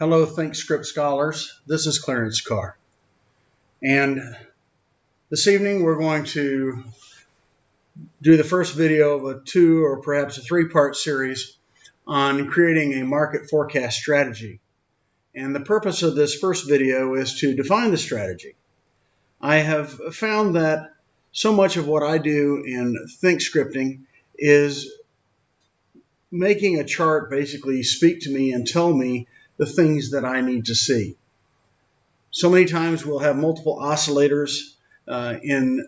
Hello, Thinkscript scholars. This is Clarence Carr. And this evening we're going to do the first video of a two or perhaps a three-part series on creating a market forecast strategy. And the purpose of this first video is to define the strategy. I have found that so much of what I do in Thinkscripting is making a chart basically speak to me and tell me the things that I need to see. So many times we'll have multiple oscillators in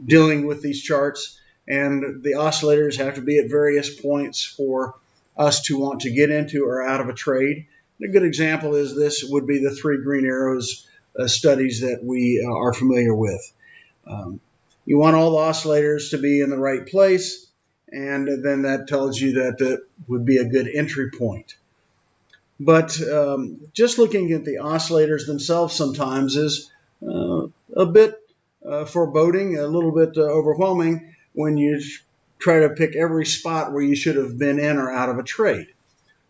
dealing with these charts, and the oscillators have to be at various points for us to want to get into or out of a trade. And a good example is this would be the three green arrows studies that we are familiar with. You want all the oscillators to be in the right place, and then that tells you that that would be a good entry point. But just looking at the oscillators themselves sometimes is a bit foreboding, a little bit overwhelming when you try to pick every spot where you should have been in or out of a trade.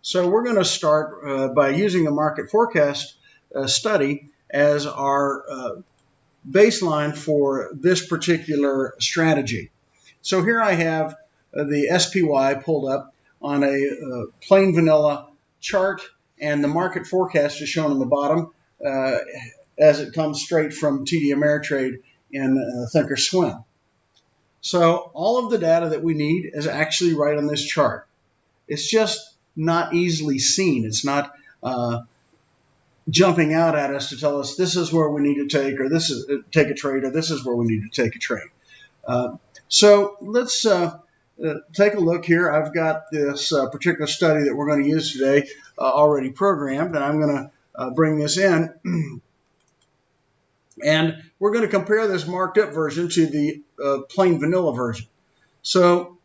So we're going to start by using a market forecast study as our baseline for this particular strategy. So here I have the SPY pulled up on a plain vanilla chart, and the market forecast is shown on the bottom as it comes straight from TD Ameritrade in Thinkorswim. So all of the data that we need is actually right on this chart. It's just not easily seen. It's not jumping out at us to tell us this is where we need to take, or this is take a trade, or this is where we need to take a trade. So let's take a look here. I've got this particular study that we're going to use today already programmed, and I'm going to bring this in. And we're going to compare this marked up version to the plain vanilla version. So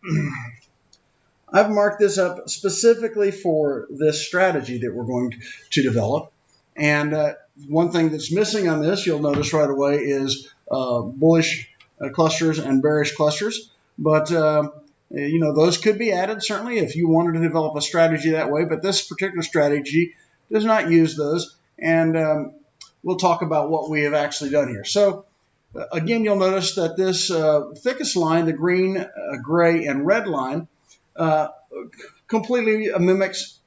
I've marked this up specifically for this strategy that we're going to develop. And one thing that's missing on this, you'll notice right away, is bullish clusters and bearish clusters. But you know, those could be added certainly if you wanted to develop a strategy that way, but this particular strategy does not use those, and we'll talk about what we have actually done here. So again, you'll notice that this thickest line, the green, gray, and red line, completely mimics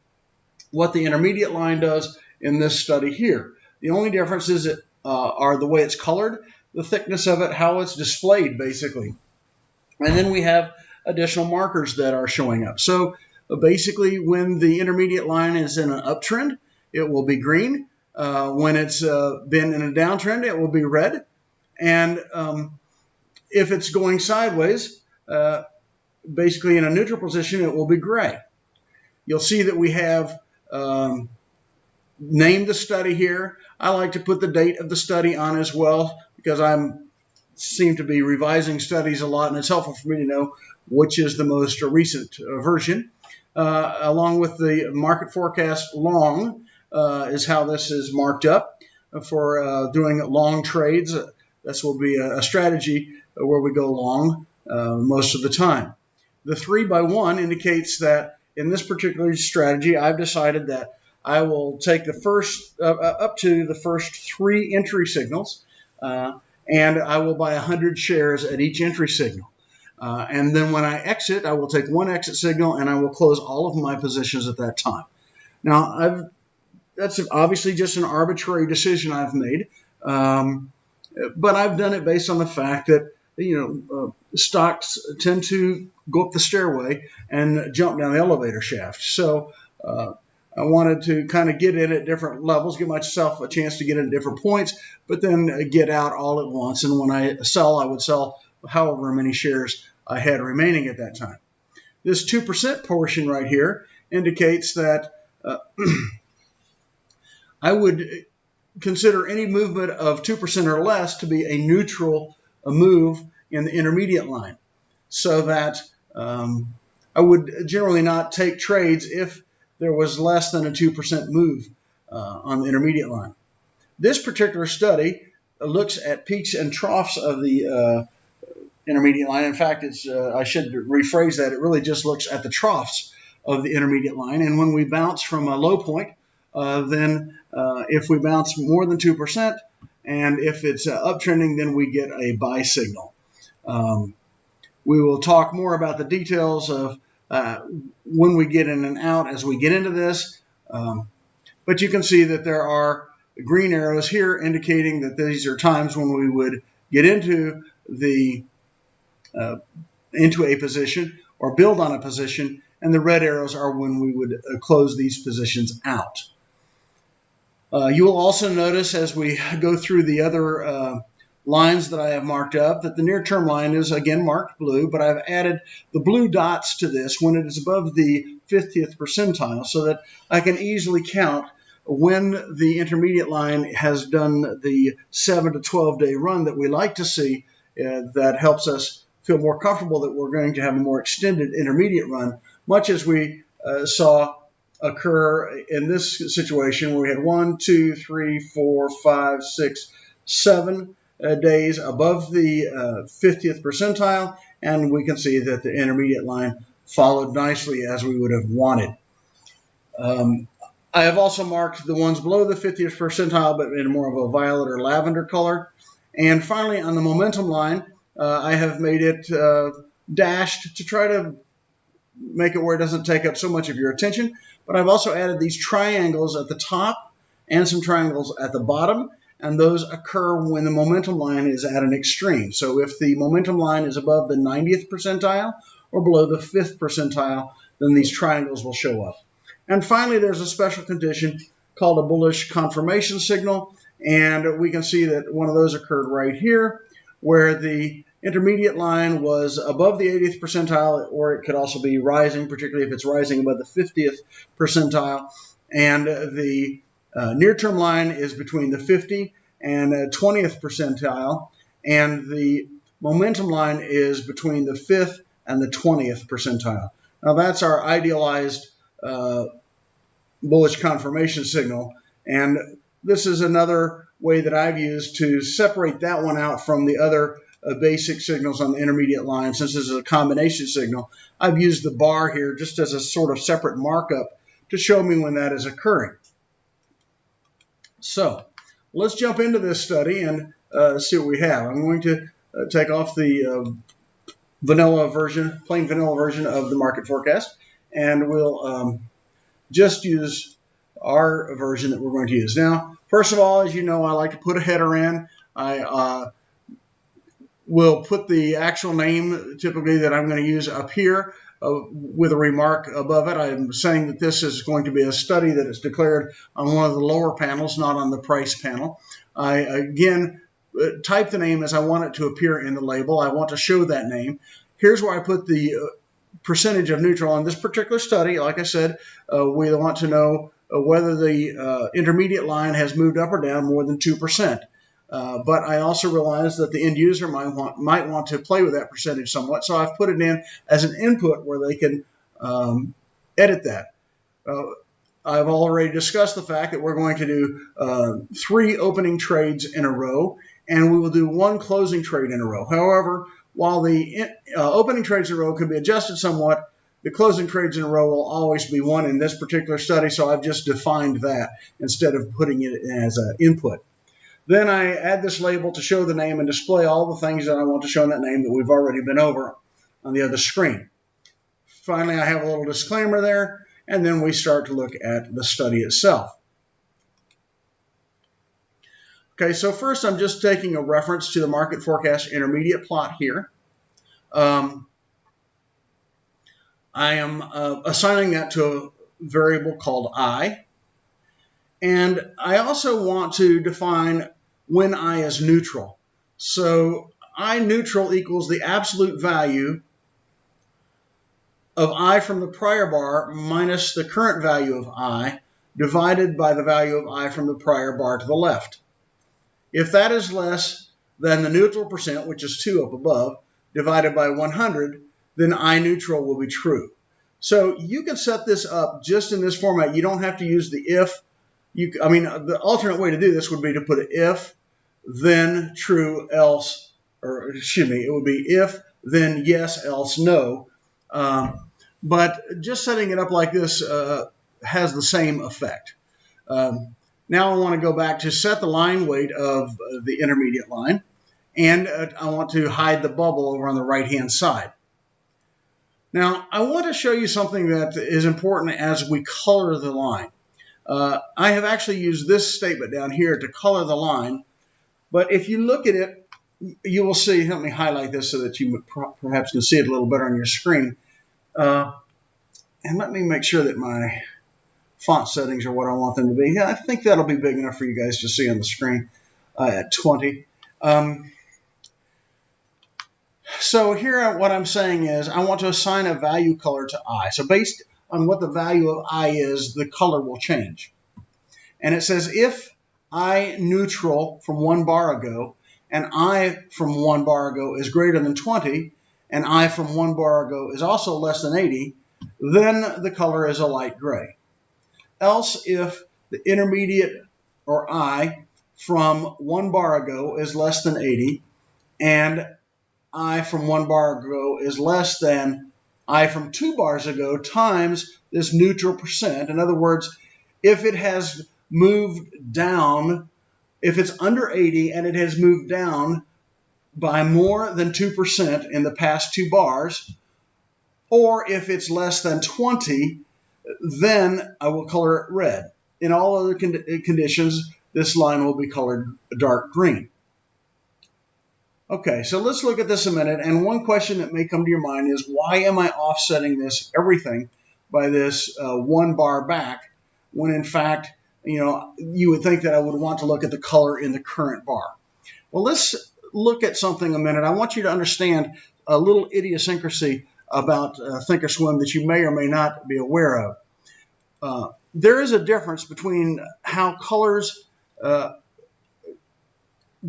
what the intermediate line does in this study here. The only difference is are the way it's colored, the thickness of it, how it's displayed basically. And then we have additional markers that are showing up. So basically, when the intermediate line is in an uptrend, it will be green. When it's been in a downtrend, it will be red. And if it's going sideways, basically in a neutral position, it will be gray. You'll see that we have named the study here. I like to put the date of the study on as well, because I seem to be revising studies a lot, and it's helpful for me to know which is the most recent version. Along with the market forecast long is how this is marked up for doing long trades. This will be a strategy where we go long most of the time. The 3x1 indicates that in this particular strategy, I've decided that I will take the first up to the first 3 entry signals, and I will buy 100 shares at each entry signal. And then when I exit, I will take 1 exit signal, and I will close all of my positions at that time. Now, that's obviously just an arbitrary decision I've made, but I've done it based on the fact that, you know, stocks tend to go up the stairway and jump down the elevator shaft. So I wanted to kind of get in at different levels, give myself a chance to get in at different points, but then get out all at once. And when I sell, I would sell however many shares I had remaining at that time. This 2% portion right here indicates that I would consider any movement of 2% or less to be a neutral move in the intermediate line, so that I would generally not take trades if there was less than a 2% move on the intermediate line. This particular study looks at peaks and troughs of the intermediate line. In fact, I should rephrase that. It really just looks at the troughs of the intermediate line. And when we bounce from a low point then if we bounce more than 2%, and if it's uptrending, then we get a buy signal. We will talk more about the details of when we get in and out as we get into this. But you can see that there are green arrows here indicating that these are times when we would get into a position or build on a position, and the red arrows are when we would close these positions out. You will also notice as we go through the other lines that I have marked up that the near-term line is again marked blue, but I've added the blue dots to this when it is above the 50th percentile so that I can easily count when the intermediate line has done the 7 to 12 day run that we like to see. That helps us feel more comfortable that we're going to have a more extended intermediate run, much as we saw occur in this situation where we had 1, 2, 3, 4, 5, 6, 7 days above the 50th percentile, and we can see that the intermediate line followed nicely as we would have wanted. I have also marked the ones below the 50th percentile, but in more of a violet or lavender color. And finally, on the momentum line, I have made it dashed to try to make it where it doesn't take up so much of your attention. But I've also added these triangles at the top and some triangles at the bottom, and those occur when the momentum line is at an extreme. So if the momentum line is above the 90th percentile or below the 5th percentile, then these triangles will show up. And finally, there's a special condition called a bullish confirmation signal, and we can see that one of those occurred right here, where the intermediate line was above the 80th percentile, or it could also be rising, particularly if it's rising above the 50th percentile, and the near-term line is between the 50 and 20th percentile, and the momentum line is between the 5th and the 20th percentile. Now that's our idealized bullish confirmation signal, and this is another way that I've used to separate that one out from the other basic signals on the intermediate line. Since this is a combination signal, I've used the bar here just as a sort of separate markup to show me when that is occurring. So let's jump into this study and see what we have. I'm going to take off the vanilla version, plain vanilla version of the market forecast, and we'll just use our version that we're going to use. Now, first of all, as you know, I like to put a header in. I will put the actual name typically that I'm going to use up here with a remark above it. I'm saying that this is going to be a study that is declared on one of the lower panels, not on the price panel. I, again, type the name as I want it to appear in the label. I want to show that name. Here's where I put the percentage of neutral on this particular study. Like I said, we want to know whether the intermediate line has moved up or down more than 2%. But I also realize that the end user might want to play with that percentage somewhat, so I've put it in as an input where they can edit that. I've already discussed the fact that we're going to do 3 opening trades in a row, and we will do 1 closing trade in a row. However, while the opening trades in a row could be adjusted somewhat, the closing trades in a row will always be 1 in this particular study, so I've just defined that instead of putting it as an input. Then I add this label to show the name and display all the things that I want to show in that name that we've already been over on the other screen. Finally, I have a little disclaimer there, and then we start to look at the study itself. Okay, so first I'm just taking a reference to the market forecast intermediate plot here. I am assigning that to a variable called I. And I also want to define when I is neutral. So I neutral equals the absolute value of I from the prior bar minus the current value of I divided by the value of I from the prior bar to the left. If that is less than the neutral percent, which is 2 up above, divided by 100, then I neutral will be true. So you can set this up just in this format. You don't have to use the if. The alternate way to do this would be to put an if, then true, else, or excuse me, it would be if, then yes, else no. But just setting it up like this has the same effect. Now I want to go back to set the line weight of the intermediate line, and I want to hide the bubble over on the right-hand side. Now, I want to show you something that is important as we color the line. I have actually used this statement down here to color the line, but if you look at it, you will see, let me highlight this so that you perhaps can see it a little better on your screen. And let me make sure that my font settings are what I want them to be. Yeah, I think that'll be big enough for you guys to see on the screen at 20. So here what I'm saying is I want to assign a value color to I. So based on what the value of I is, the color will change. And it says if I neutral from 1 bar ago and I from 1 bar ago is greater than 20 and I from 1 bar ago is also less than 80, then the color is a light gray. Else if the intermediate or I from 1 bar ago is less than 80 and I from 1 bar ago is less than I from 2 bars ago times this neutral percent. In other words, if it has moved down, if it's under 80 and it has moved down by more than 2% in the past 2 bars, or if it's less than 20, then I will color it red. In all other conditions, this line will be colored dark green. Okay, so let's look at this a minute. And one question that may come to your mind is, why am I offsetting this everything by this 1 bar back when in fact, you would think that I would want to look at the color in the current bar? Well, let's look at something a minute. I want you to understand a little idiosyncrasy about Thinkorswim that you may or may not be aware of. There is a difference between how colors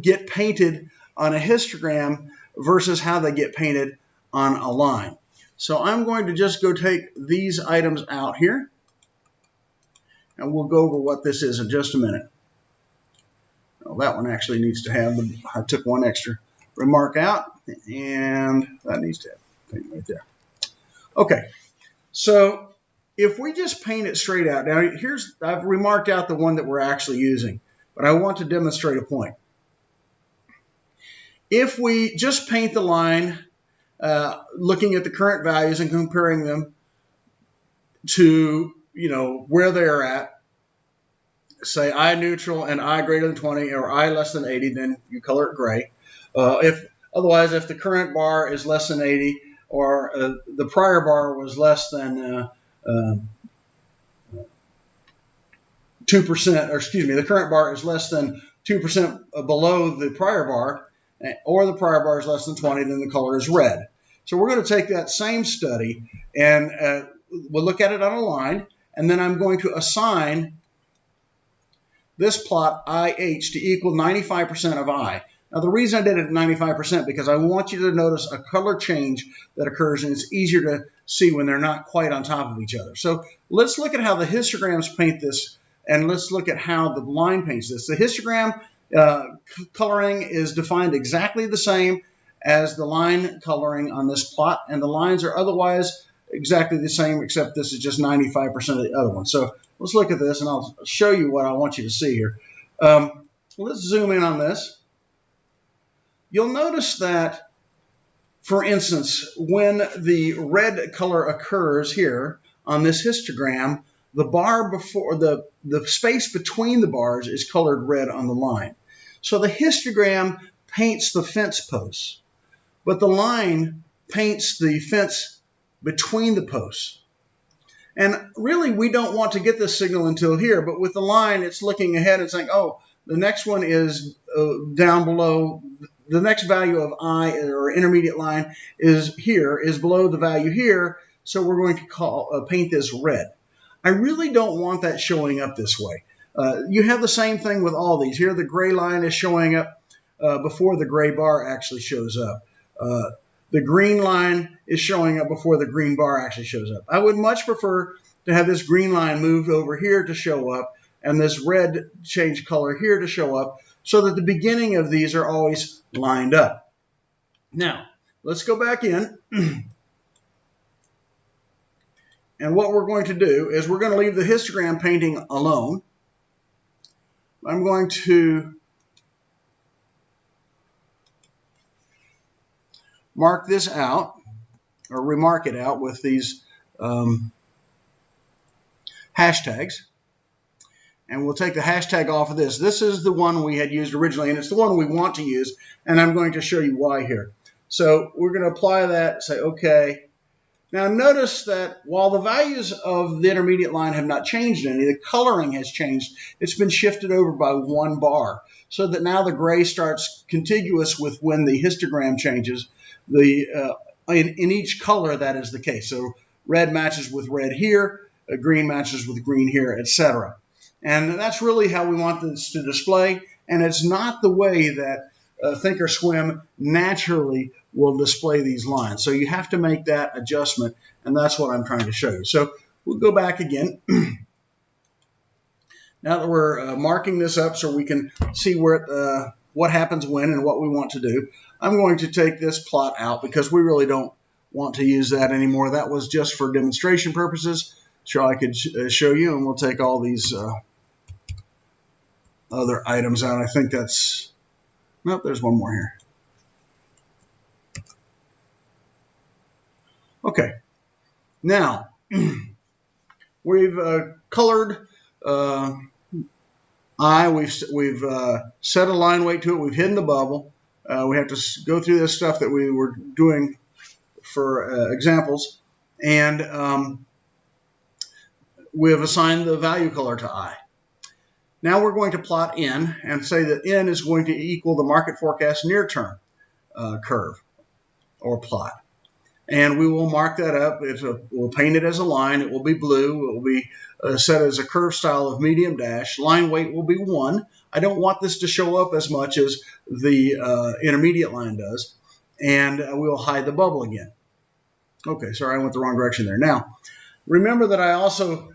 get painted on a histogram versus how they get painted on a line. So I'm going to just go take these items out here, and we'll go over what this is in just a minute. Well, that one actually needs to have, I took one extra remark out, and that needs to have paint right there. Okay, so if we just paint it straight out, now I've remarked out the one that we're actually using, but I want to demonstrate a point. If we just paint the line, looking at the current values and comparing them to, where they are at, say I neutral and I greater than 20 or I less than 80, then you color it gray. Otherwise, if the current bar is less than 80 or the prior bar was less than 2%, or excuse me, the current bar is less than 2% below the prior bar, or the prior bar is less than 20, then the color is red. So we're going to take that same study and we'll look at it on a line, and then I'm going to assign this plot IH to equal 95% of I. Now the reason I did it at 95% because I want you to notice a color change that occurs, and it's easier to see when they're not quite on top of each other. So let's look at how the histograms paint this, and let's look at how the line paints this. The histogram coloring is defined exactly the same as the line coloring on this plot, and the lines are otherwise exactly the same, except this is just 95% of the other one. So let's look at this, and I'll show you what I want you to see here. Let's zoom in on this. You'll notice that, for instance, when the red color occurs here on this histogram, the bar before the space between the bars is colored red on the line. So the histogram paints the fence posts, but the line paints the fence between the posts. And really, we don't want to get this signal until here, but with the line, it's looking ahead and saying, oh, the next one is down below. The next value of I, or intermediate line, is below the value here, so we're going to paint this red. I really don't want that showing up this way. You have the same thing with all these. Here the gray line is showing up before the gray bar actually shows up. The green line is showing up before the green bar actually shows up. I would much prefer to have this green line moved over here to show up and this red change color here to show up, so that the beginning of these are always lined up. Now, let's go back in. And what we're going to do is we're going to leave the histogram painting alone. I'm going to mark this out, or remark it out with these hashtags. And we'll take the hashtag off of this. This is the one we had used originally, and it's the one we want to use, and I'm going to show you why here. So we're going to apply that, say OK. Now notice that while the values of the intermediate line have not changed any, the coloring has changed. It's been shifted over by 1 bar, so that now the gray starts contiguous with when the histogram changes. In each color, that is the case. So red matches with red here, green matches with green here, etc. And that's really how we want this to display, and it's not the way that Thinkswim naturally will display these lines. So you have to make that adjustment, and that's what I'm trying to show you. So we'll go back again. Now that we're marking this up so we can see where what happens when and what we want to do, I'm going to take this plot out because we really don't want to use that anymore. That was just for demonstration purposes. So I could show you, and we'll take all these other items out. I think that's, nope, there's one more here. Okay, now we've colored I. We've set a line weight to it. We've hidden the bubble. We have to go through this stuff that we were doing for examples, and we have assigned the value color to I. Now we're going to plot N and say that N is going to equal the market forecast near term curve or plot. And we will mark that up. We'll paint it as a line. It will be blue. It will be set as a curve style of medium dash. Line weight will be 1. I don't want this to show up as much as the intermediate line does. And we will hide the bubble again. Okay, sorry, I went the wrong direction there. Now, remember that I also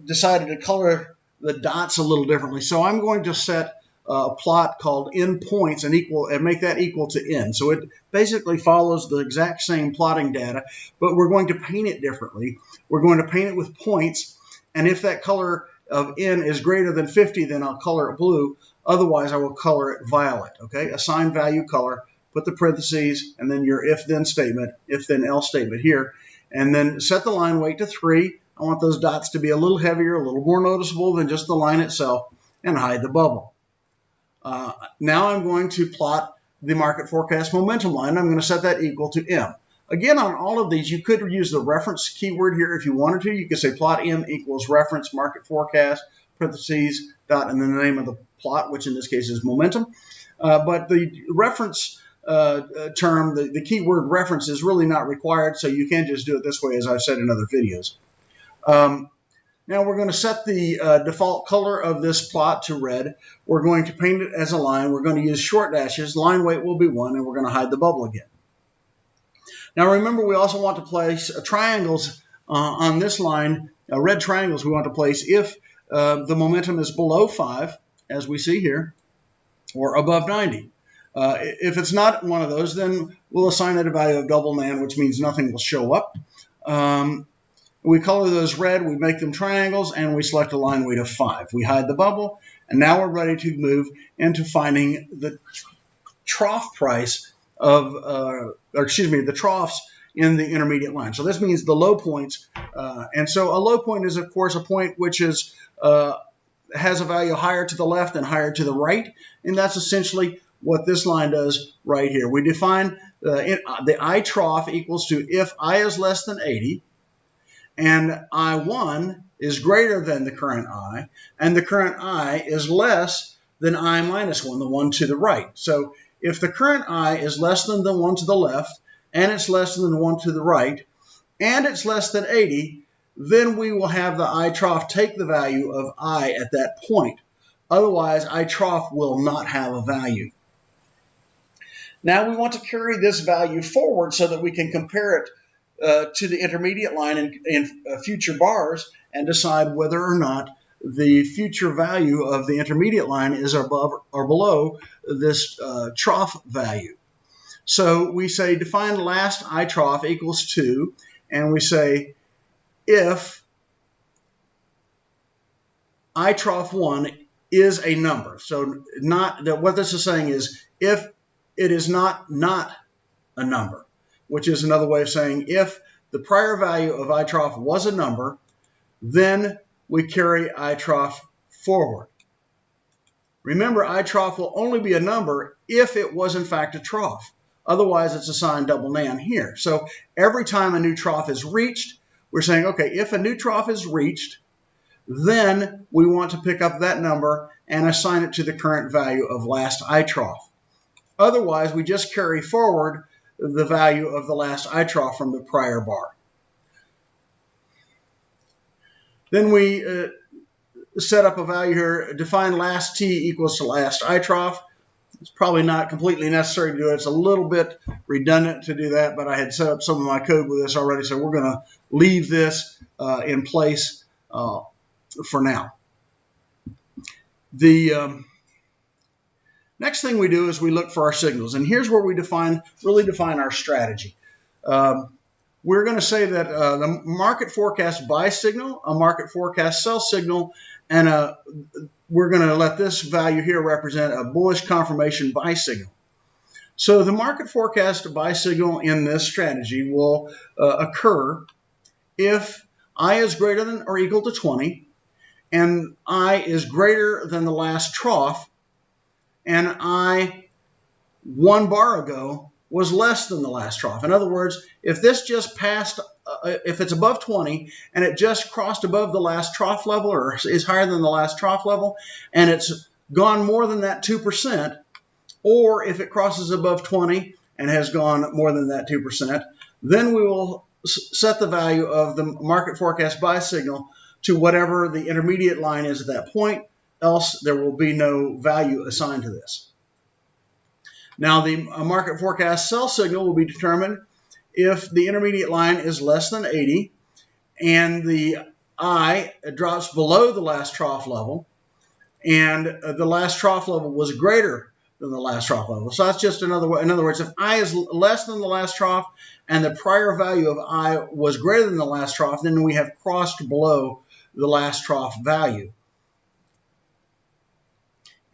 decided to color the dots a little differently. So I'm going to set a plot called N points and make that equal to N. So it basically follows the exact same plotting data, but we're going to paint it differently. We're going to paint it with points, and if that color of N is greater than 50, then I'll color it blue. Otherwise, I will color it violet. Okay, assign value color, put the parentheses, and then your if-then statement, if-then-else statement here, and then set the line weight to 3. I want those dots to be a little heavier, a little more noticeable than just the line itself, and hide the bubble. Now I'm going to plot the market forecast momentum line. I'm going to set that equal to M. Again, on all of these, you could use the reference keyword here if you wanted to. You could say plot M equals reference market forecast, parentheses, dot, and then the name of the plot, which in this case is momentum. But the reference term, the keyword reference, is really not required, so you can just do it this way, as I've said in other videos. Now we're going to set the default color of this plot to red. We're going to paint it as a line. We're going to use short dashes. Line weight will be 1, and we're going to hide the bubble again. Now remember, we also want to place triangles on this line, red triangles we want to place if the momentum is below 5, as we see here, or above 90. If it's not one of those, then we'll assign it a value of double nan, which means nothing will show up. We color those red, we make them triangles, and we select a line weight of 5. We hide the bubble, and now we're ready to move into finding the trough price of, the troughs in the intermediate line. So this means the low points, and so a low point is, of course, a point which is has a value higher to the left and higher to the right, and that's essentially what this line does right here. We define the I trough equals to if I is less than 80, and I1 is greater than the current I, and the current I is less than I minus 1, the one to the right. So if the current I is less than the one to the left, and it's less than the one to the right, and it's less than 80, then we will have the I trough take the value of I at that point. Otherwise, I trough will not have a value. Now we want to carry this value forward so that we can compare it to the intermediate line in future bars and decide whether or not the future value of the intermediate line is above or below this trough value. So we say define last I trough equals 2, and we say if I trough 1 is a number. So what this is saying is if it is not a number, which is another way of saying if the prior value of I trough was a number, then we carry I trough forward. Remember, I trough will only be a number if it was in fact a trough. Otherwise, it's assigned double nan here. So every time a new trough is reached, we're saying, okay, if a new trough is reached, then we want to pick up that number and assign it to the current value of last I trough. Otherwise, we just carry forward the value of the last I trough from the prior bar. Then we set up a value here, define last T equals to last I trough. It's probably not completely necessary to do it. It's a little bit redundant to do that, but I had set up some of my code with this already, so we're going to leave this in place for now. The next thing we do is we look for our signals, and here's where we really define our strategy. We're going to say that the market forecast buy signal, a market forecast sell signal, and we're going to let this value here represent a bullish confirmation buy signal. So the market forecast buy signal in this strategy will occur if I is greater than or equal to 20, and I is greater than the last trough, and I 1 bar ago was less than the last trough. In other words, if this just passed, if it's above 20 and it just crossed above the last trough level or is higher than the last trough level and it's gone more than that 2%, or if it crosses above 20 and has gone more than that 2%, then we will set the value of the market forecast buy signal to whatever the intermediate line is at that point, else there will be no value assigned to this. Now, the market forecast sell signal will be determined if the intermediate line is less than 80 and the I drops below the last trough level and the last trough level was greater than the last trough level. So that's just another way. In other words, if I is less than the last trough and the prior value of I was greater than the last trough, then we have crossed below the last trough value.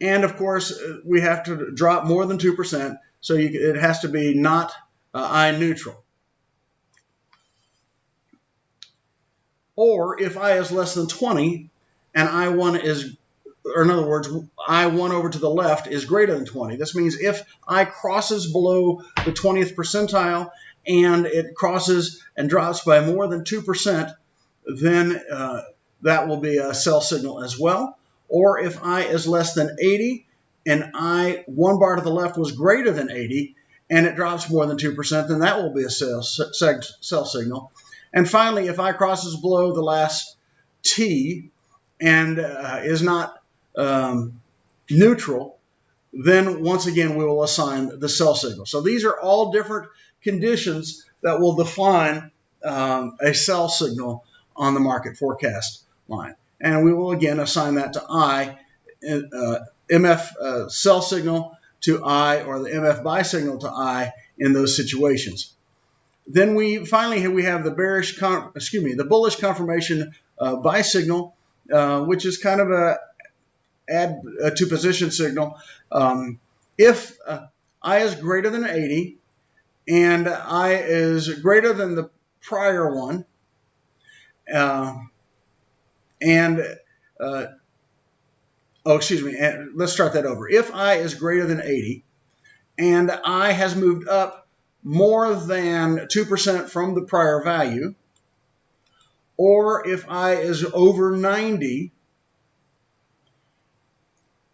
And of course, we have to drop more than 2%, so it has to be not I neutral. Or if I is less than 20 and I1 is, or in other words, I1 over to the left is greater than 20. This means if I crosses below the 20th percentile and it crosses and drops by more than 2%, then that will be a sell signal as well. Or if I is less than 80 and I 1 bar to the left was greater than 80 and it drops more than 2%, then that will be a sell signal. And finally, if I crosses below the last T and is not neutral, then once again we will assign the sell signal. So these are all different conditions that will define a sell signal on the market forecast line. And we will again assign that to I, MF sell signal to I, or the MF buy signal to I in those situations. Then we finally have the the bullish confirmation buy signal, which is kind of a add to position signal. If I is greater than 80 and I is greater than the prior one, let's start that over. If I is greater than 80 and I has moved up more than 2% from the prior value, or if I is over 90,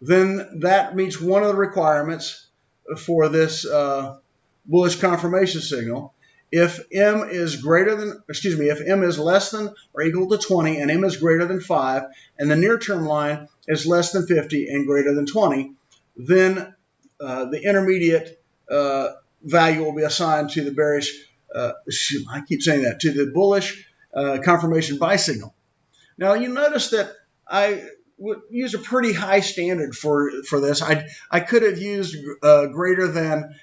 then that meets one of the requirements for this bullish confirmation signal. If M is if M is less than or equal to 20 and M is greater than 5 and the near term line is less than 50 and greater than 20, then the intermediate value will be assigned to the bearish, to the bullish confirmation buy signal. Now you notice that I would use a pretty high standard for this. I could have used greater than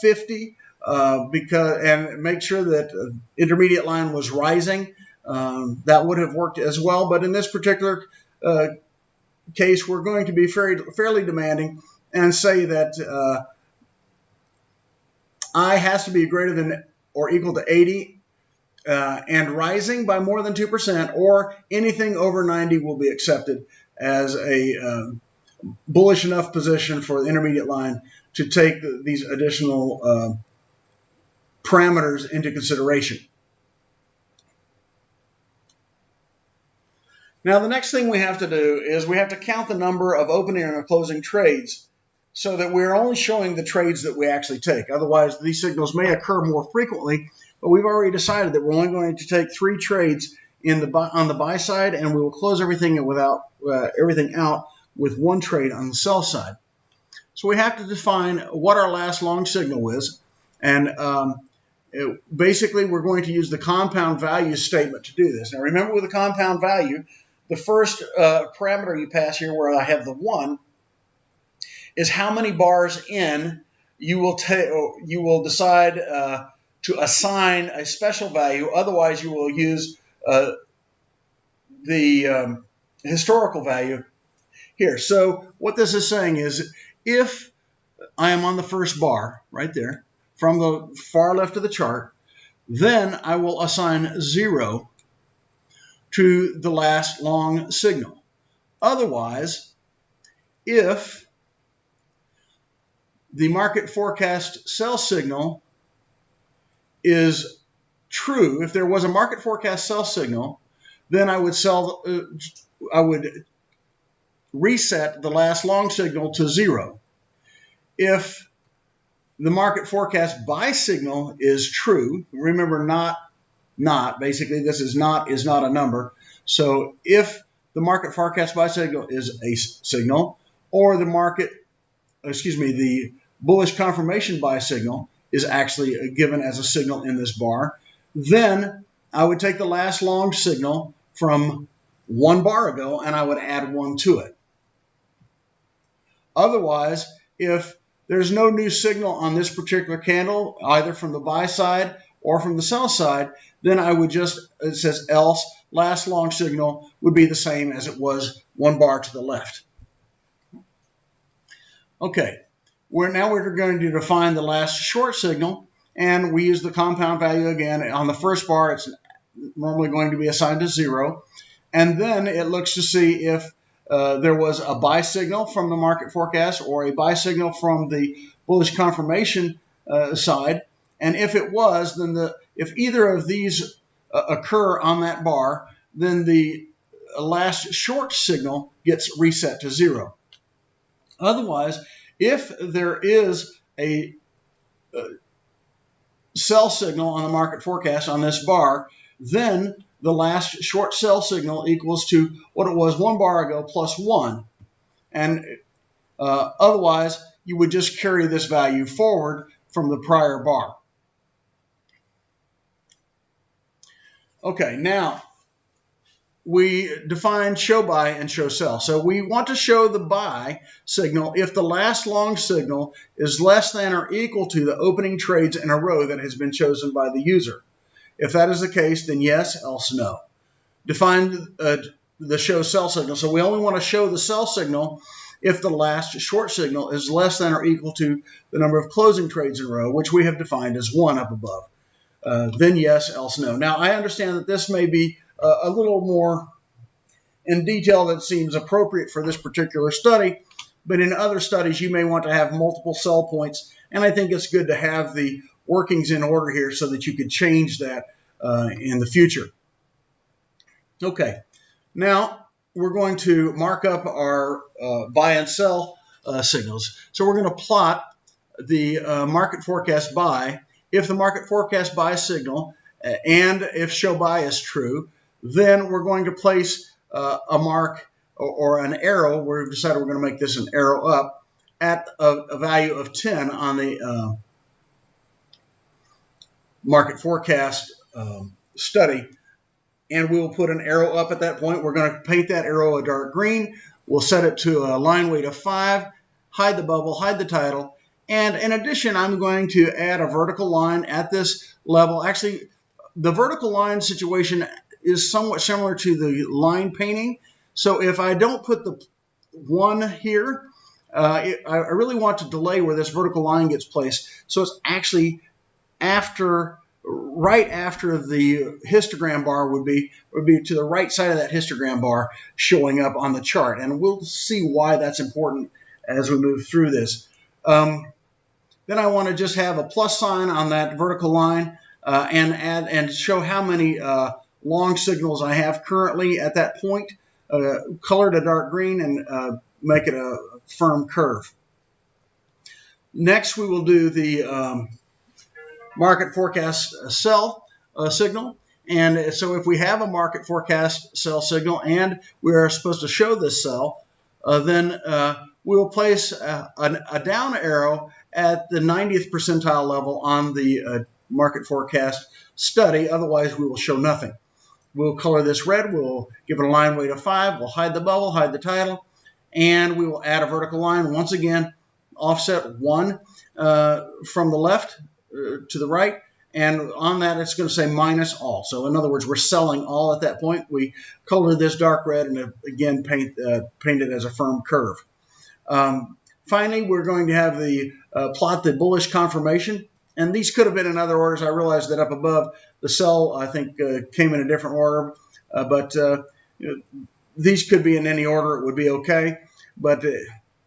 50 and make sure that intermediate line was rising. That would have worked as well. But in this particular case, we're going to be fairly demanding and say that I has to be greater than or equal to 80 and rising by more than 2%, or anything over 90 will be accepted as a bullish enough position for the intermediate line to take these additional parameters into consideration. Now, the next thing we have to do is we have to count the number of opening and closing trades so that we're only showing the trades that we actually take. Otherwise, these signals may occur more frequently, but we've already decided that we're only going to take 3 trades on the buy side, and we will close everything out with 1 trade on the sell side. So we have to define what our last long signal is, and basically we're going to use the compound value statement to do this. Now remember, with the compound value, the first parameter you pass here, where I have the 1, is how many bars in you will decide to assign a special value. Otherwise, you will use the historical value here. So what this is saying is, if I am on the first bar right there from the far left of the chart, then I will assign 0 to the last long signal. Otherwise, if the market forecast sell signal is true, if there was a market forecast sell signal, then I would reset the last long signal to 0. If the market forecast buy signal is true, remember basically this is not a number. So if the market forecast buy signal is a signal, or the bullish confirmation buy signal is actually given as a signal in this bar, then I would take the last long signal from 1 bar ago and I would add 1 to it. Otherwise, if there's no new signal on this particular candle, either from the buy side or from the sell side, then I would it says else, last long signal would be the same as it was 1 bar to the left. Okay, now we're going to define the last short signal, and we use the compound value again. On the first bar, it's normally going to be assigned to 0, and then it looks to see if there was a buy signal from the market forecast or a buy signal from the bullish confirmation side. And if it was, then if either of these occur on that bar, then the last short signal gets reset to 0. Otherwise, if there is a sell signal on the market forecast on this bar, then the last short sell signal equals to what it was 1 bar ago plus 1. And otherwise, you would just carry this value forward from the prior bar. Okay, now we define show buy and show sell. So we want to show the buy signal if the last long signal is less than or equal to the opening trades in a row that has been chosen by the user. If that is the case, then yes, else no. Define the show sell signal. So we only want to show the sell signal if the last short signal is less than or equal to the number of closing trades in a row, which we have defined as 1 up above. Then yes, else no. Now, I understand that this may be a little more in detail than seems appropriate for this particular study, but in other studies you may want to have multiple sell points, and I think it's good to have the workings in order here so that you could change that in the future. Okay, now we're going to mark up our buy and sell signals. So we're going to plot the market forecast buy. If the market forecast buy signal and if show buy is true, then we're going to place a mark or an arrow. We've decided we're going to make this an arrow up at a value of 10 on the market forecast study, and we will put an arrow up at that point. We're going to paint that arrow a dark green. We'll set it to a line weight of 5, hide the bubble, hide the title, and in addition, I'm going to add a vertical line at this level. Actually, the vertical line situation is somewhat similar to the line painting. So if I don't put the 1 here. I really want to delay where this vertical line gets placed, so it's actually right after the histogram bar would be to the right side of that histogram bar showing up on the chart, and we'll see why that's important as we move through this. Then I want to just have a plus sign on that vertical line and show how many long signals I have currently at that point, colored a dark green, and make it a firm curve. Next, we will do the market forecast sell signal. And so if we have a market forecast sell signal and we are supposed to show this sell, then we will place a down arrow at the 90th percentile level on the market forecast study. Otherwise, we will show nothing. We'll color this red. We'll give it a line weight of 5. We'll hide the bubble, hide the title, and we will add a vertical line. Once again, offset 1 from the left to the right, and on that it's going to say minus all. So in other words, we're selling all at that point. We color this dark red and again paint it as a firm curve. Finally, we're going to have the plot the bullish confirmation, and these could have been in other orders. I realized that up above the sell I think came in a different order, but these could be in any order. It would be okay, but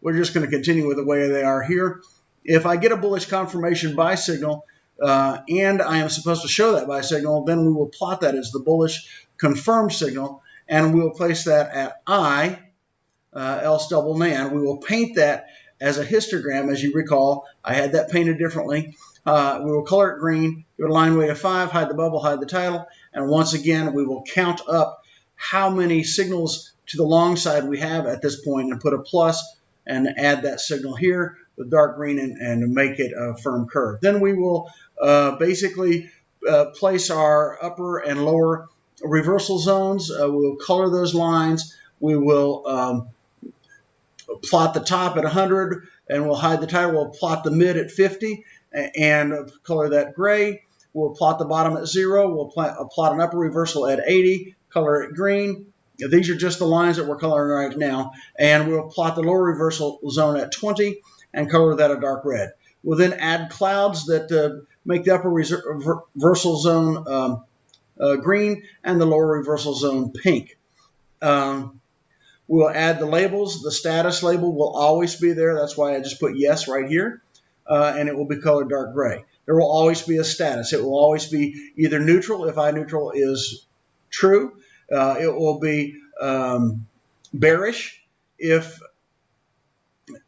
we're just going to continue with the way they are here. If I get a bullish confirmation buy signal and I am supposed to show that buy signal, then we will plot that as the bullish confirmed signal, and we will place that at I, else double nan. We will paint that as a histogram. As you recall, I had that painted differently. We will color it green, give it a line weight of 5, hide the bubble, hide the title, and once again we will count up how many signals to the long side we have at this point and put a plus and add that signal here with dark green and make it a firm curve. Then we will basically place our upper and lower reversal zones. We'll color those lines. We will plot the top at 100 and we'll hide the title. We'll plot the mid at 50 and color that gray. We'll plot the bottom at 0. We'll plot an upper reversal at 80, color it green. These are just the lines that we're coloring right now. And we'll plot the lower reversal zone at 20 and color that a dark red. We'll then add clouds that make the upper reversal zone green and the lower reversal zone pink. We'll add the labels. The status label will always be there. That's why I just put yes right here. And it will be colored dark gray. There will always be a status. It will always be either neutral if I neutral is true. It will be bearish if,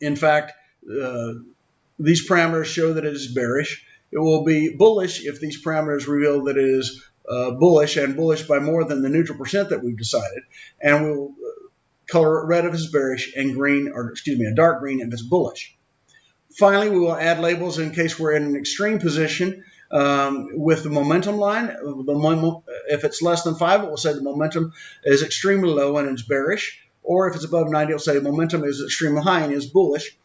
in fact, these parameters show that it is bearish. It will be bullish if these parameters reveal that it is bullish and bullish by more than the neutral percent that we've decided. And we'll color it red if it's bearish and green, or excuse me, a dark green if it's bullish. Finally, we will add labels in case we're in an extreme position with the momentum line. If it's less than 5, it will say the momentum is extremely low and it's bearish. Or if it's above 90, it will say momentum is extremely high and is bullish.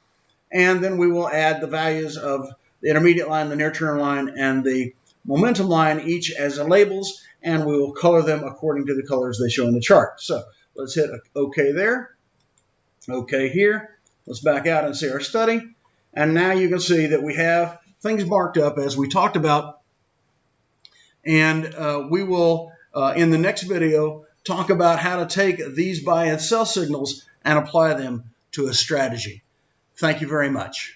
And then we will add the values of the intermediate line, the near-term line, and the momentum line, each as labels, and we will color them according to the colors they show in the chart. So let's hit OK there, OK here. Let's back out and see our study. And now you can see that we have things marked up as we talked about. And we will, in the next video, talk about how to take these buy and sell signals and apply them to a strategy. Thank you very much.